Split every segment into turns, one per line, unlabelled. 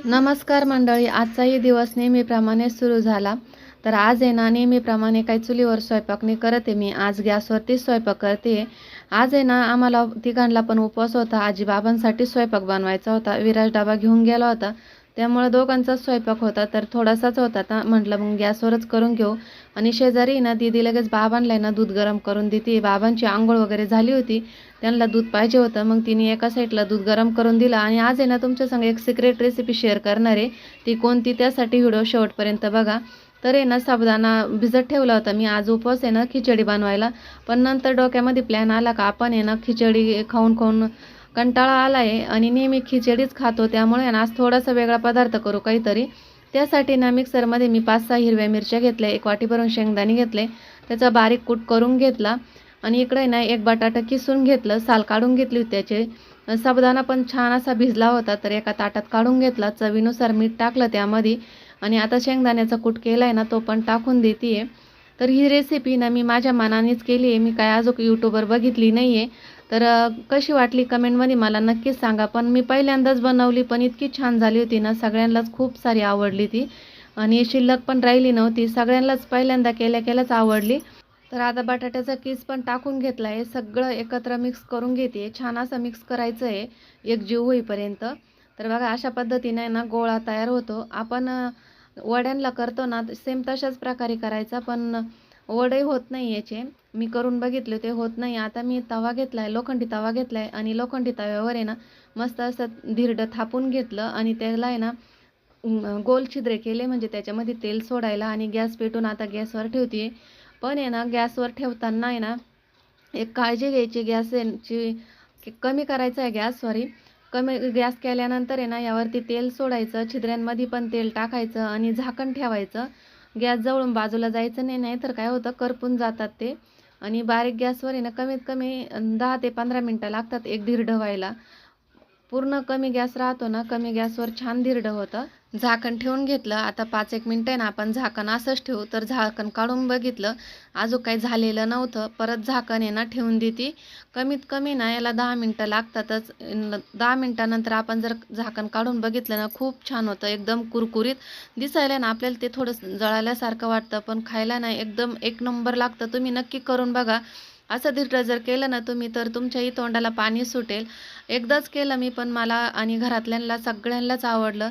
नमस्कार मंडळी, आजचाही दिवस नेहमीप्रमाणे सुरू झाला. तर आज आहे ना, नेहमीप्रमाणे काही चुलीवर स्वयंपाक नाही करत आहे मी. आज गॅसवरतीच स्वयंपाक करते आहे. आज आहे ना, आम्हाला तिघांना पण उपवास होता. आजी-बाबांसाठी स्वयंपाक बनवायचा होता. विराज डबा घेऊन गेला होता. त्यामुळे दोघांचाच स्वयंपाक होता. तर थोडासाच होता ना, म्हटलं मग गॅसवरच करून घेऊ. आणि शेजारी ना दीदी लगेच बाबांना ना दूध गरम करून देते. बाबांची अंघोळ वगैरे झाली होती. त्यांना दूध पाहिजे होतं. मग तिने एका साईडला दूध गरम करून दिलं. आणि आज आहे ना, तुमच्यासंग एक सिक्रेट रेसिपी शेअर करणार आहे. ती कोणती, त्यासाठी व्हिडिओ शेवटपर्यंत बघा. तर आहे ना, साबुदाणा भिजत ठेवला होता मी. आज उपवास आहे ना, खिचडी बनवायला. पण नंतर डोक्यामध्ये प्लॅन आला का आपण आहे ना, खिचडी खाऊन खाऊन कंटाळा आला आहे आणि नेहमी खिचडीच खातो. त्यामुळे ना, आज थोडासा वेगळा पदार्थ करू काहीतरी. त्यासाठी ना, मिक्सरमध्ये मी 5-6 हिरव्या मिरच्या घेतल्या, 1 वाटी भरून शेंगदाणे घेतले, त्याचा बारीक कूट करून घेतला. आणि इकडे ना, 1 बटाटा किसून घेतलं, साल काढून घेतली होती त्याचे. साबुदाणा पण छान असा भिजला होता, तर एका ताटात काढून घेतला. चवीनुसार मीठ टाकलं त्यामध्ये. आणि आता शेंगदाण्याचा कूट केला आहे ना, तो पण टाकून देते आहे. तर ही रेसिपी ना, मी माझ्या मनानेच केली आहे. मी काय अजून यूट्यूबवर बघितली नाही आहे. तर कशी वाटली कमेंटमध्ये मला नक्कीच सांगा. पण मी पहिल्यांदाच बनवली, पण इतकी छान झाली होती ना, सगळ्यांनाच खूप सारी आवडली ती. आणि शिल्लक पण राहिली नव्हती. सगळ्यांनाच पहिल्यांदा केल्या केल्याच आवडली. तर आता बटाट्याचा किस पण टाकून घेतला आहे. सगळं एकत्र मिक्स करून घेते. छान असं मिक्स करायचं आहे एकजीव होईपर्यंत. तर बघा, अशा पद्धतीने ना गोळा तयार होतो. आपण वड्यांना करतो ना, सेम तशाच प्रकारे करायचा, पण वडे होत नाही याचे. मी करून बघितले, ते होत नाही. आता मी तवा घेतला आहे, लोखंडी तवा घेतला आहे. आणि लोखंडी तव्यावर आहे ना, मस्त असं धिरडं थापून घेतलं. आणि त्याला आहे ना, गोल छिद्रे केले, म्हणजे त्याच्यामध्ये तेल सोडायला. आणि गॅस पेटून आता गॅसवर ठेवते. पण आहे ना, गॅसवर ठेवताना आहे ना, एक काळजी घ्यायची. गॅसची कमी करायचा आहे गॅस, सॉरी. कमी गॅस केल्यानंतर आहे ना, यावरती तेल सोडायचं, छिद्र्यांमध्ये पण तेल टाकायचं आणि झाकण ठेवायचं. गॅस जवळून बाजूला जायचं नाही, नाही तर काय होतं, करपून जातात ते. आणि बारीक गॅसवर आहे ना, कमीत कमी 10 ते 15 मिनटं लागतात एक धिरडं व्हायला. पूर्ण कमी गॅस राहतो ना, कमी गॅसवर छान धिरडं होतं. झाकण ठेवून घेतलं. आता 5-1 मिनटं आहे ना, आपण झाकण असंच ठेवू. तर झाकण काढून बघितलं, अजून काही झालेलं नव्हतं. परत झाकण आहे ना, ठेवून देते. कमीत कमी ना, याला 10 मिनटं लागतातच. 10 मिनटानंतर आपण जर झाकण काढून बघितलं ना, खूप छान होतं, एकदम कुरकुरीत दिसायला ना. आपल्याला ते थोडं जळाल्यासारखं वाटतं, पण खायला ना, एकदम एक नंबर लागतं. तुम्ही नक्की करून बघा. असं धिरडं जर केलं ना तुम्ही, तर तुमच्याही तोंडाला पाणी सुटेल. एकदाच केलं मी, पण मला आणि घरातल्यांना सगळ्यांनाच आवडलं.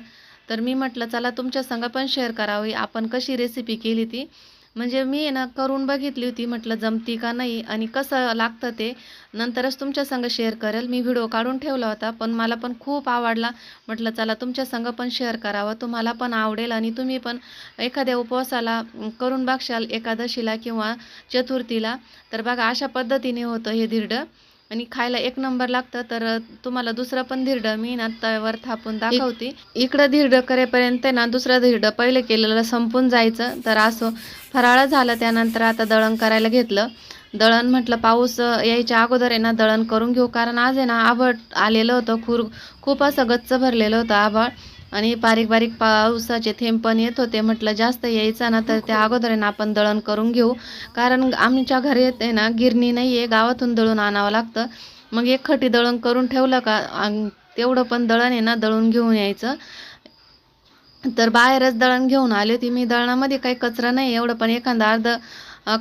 तर मी म्हटलं चला तुमच्या संग पण शेअर करावी आपण कशी रेसिपी केली ती. म्हणजे मी ना करून बघितली होती, म्हटलं जमती का नाही आणि कसं लागतं ते नंतरच तुमच्या संग शेअर करेल. मी व्हिडिओ काढून ठेवला होता, पण मला पण खूप आवडला. म्हटलं चला तुमच्या संग पण शेअर करावं, तुम्हाला पण आवडेल. आणि तुम्ही पण एखाद्या उपवासाला करून बघशाल, एकादशीला किंवा चतुर्थीला. तर बघा, अशा पद्धतीने होतं हे धिरडं. आणि खायला एक नंबर लागतं. तर तुम्हाला दुसरं पण धिरडं मी ना तव्यावर थापून दाखवते. इकडं धिरडं करेपर्यंत ना, दुसरं धिरडं पहिले केलेलं संपून जायचं. तर असं फराळ झालं. त्यानंतर आता दळण करायला घेतलं. दळण म्हटलं पाऊस यायच्या अगोदर आहे ना, दळण करून घेऊ. कारण आज आहे ना, आभाळ आलेलं होतं, खूप असं गच्च भरलेलं होतं आभाळ. आणि बारीक बारीक पावसाचे थेंब पण येत होते. म्हटलं जास्त यायचा ना, तर त्या अगोदर आहे ना, आपण दळण करून घेऊ. कारण आमच्या घरी आहे ना, गिरणी नाही आहे, गावातून दळून आणावं लागतं. मग एक खटी दळण करून ठेवलं का, तेवढं पण दळण आहे ना, दळून घेऊन यायचं. तर बाहेरच दळण घेऊन आले होती मी. दळणामध्ये काही कचरा नाही एवढं, पण एखादा अर्ध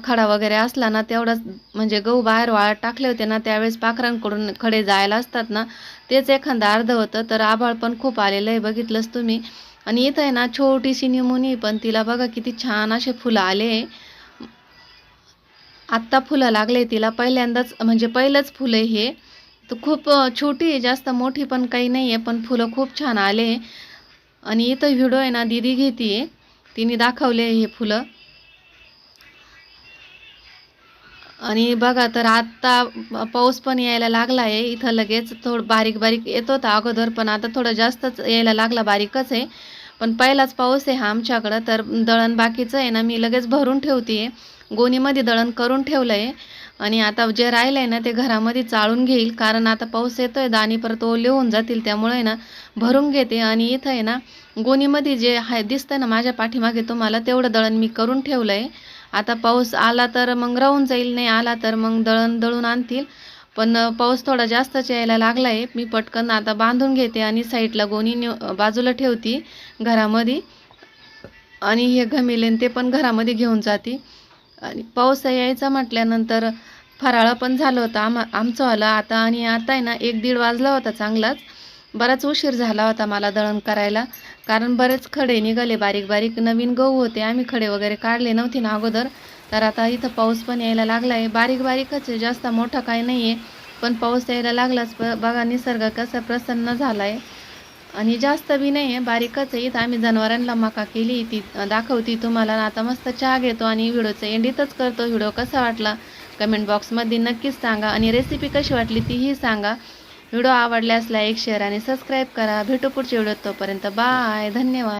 खडा वगैरे असला ना, तेवढाच. म्हणजे गहू बाहेर वाळत टाकले होते ना, त्यावेळेस पाखरांकडून खडे जायला असतात ना, तेच एखादं अर्ध होतं. तर आभाळ पण खूप आलेलं आहे, बघितलंच तुम्ही. आणि इथं आहे ना, छोटीशी निमोनी, पण तिला बघा किती छान असे फुलं आले. आत्ता फुलं लागले तिला, पहिल्यांदाच, म्हणजे पहिलंच फुलं हे. तर खूप छोटी आहे, जास्त मोठी पण काही नाही आहे, पण फुलं खूप छान आले. आणि इथं व्हिडिओ आहे ना, दीदी घेते, तिने दाखवले हे फुलं. आणि बघा, तर आत्ता पाऊस पण यायला लागला आहे इथं. लगेच थोडं बारीक बारीक येत होता अगोदर, पण आता थोडं जास्तच यायला लागला, बारीकच आहे. पण पहिलाच पाऊस आहे हा आमच्याकडं. तर दळण बाकीचं आहे ना, मी लगेच भरून ठेवते. गोणीमध्ये दळण करून ठेवलं आहे. आणि आता जे राहिलं आहे ना, ते घरामध्ये चाळून घेईल. कारण आता पाऊस येतोय, दाणे परत ओले होऊन जातील, त्यामुळे ना भरून घेते. आणि इथं आहे ना, गोणीमध्ये जे आहे दिसतं ना माझ्या पाठीमागे तुम्हाला, तेवढं दळण मी करून ठेवलं आहे. आता पाऊस आला तर मग राहून जाईल, नाही आला तर मग दळून आणतील. पण पाऊस थोडा जास्तच यायला लागला आहे. मी पटकन आता बांधून घेते आणि साईडला गोणी बाजूला ठेवते घरामध्ये आणि हे घमेलेन ते पण घरामध्ये घेऊन जाते. आणि पाऊस यायचा म्हटल्यानंतर फराळ पण झालं होतं आमचं वाला आता. आणि आता आहे ना 1-1:30 वाजला होता चांगलाच. बराच उशीर झाला होता मला दळण करायला, कारण बरेच खडे निघाले बारीक बारीक. नवीन गहू होते, आम्ही खडे वगैरे काढले नव्हते ना अगोदर. तर आता इथं पाऊस पण यायला लागला आहे. बारीक बारीकच आहे, जास्त मोठा काही नाही आहे, पण पाऊस यायला लागलाच. बघा निसर्ग कसा प्रसन्न झाला आहे. आणि जास्त बी नाही आहे, बारीकच आहे. इथं आम्ही जनावरांना मका केली, ती दाखवती तुम्हाला. आता मस्त चहा घेतो आणि व्हिडिओचं एंडितच करतो. व्हिडिओ कसा वाटला कमेंट बॉक्समध्ये नक्कीच सांगा आणि रेसिपी कशी वाटली तीही सांगा. व्हिडिओ आवडल्यास लाईक, शेअर आणि सबस्क्राईब करा. भेटू पुढच्या व्हिडिओत. तोपर्यंत बाय, धन्यवाद.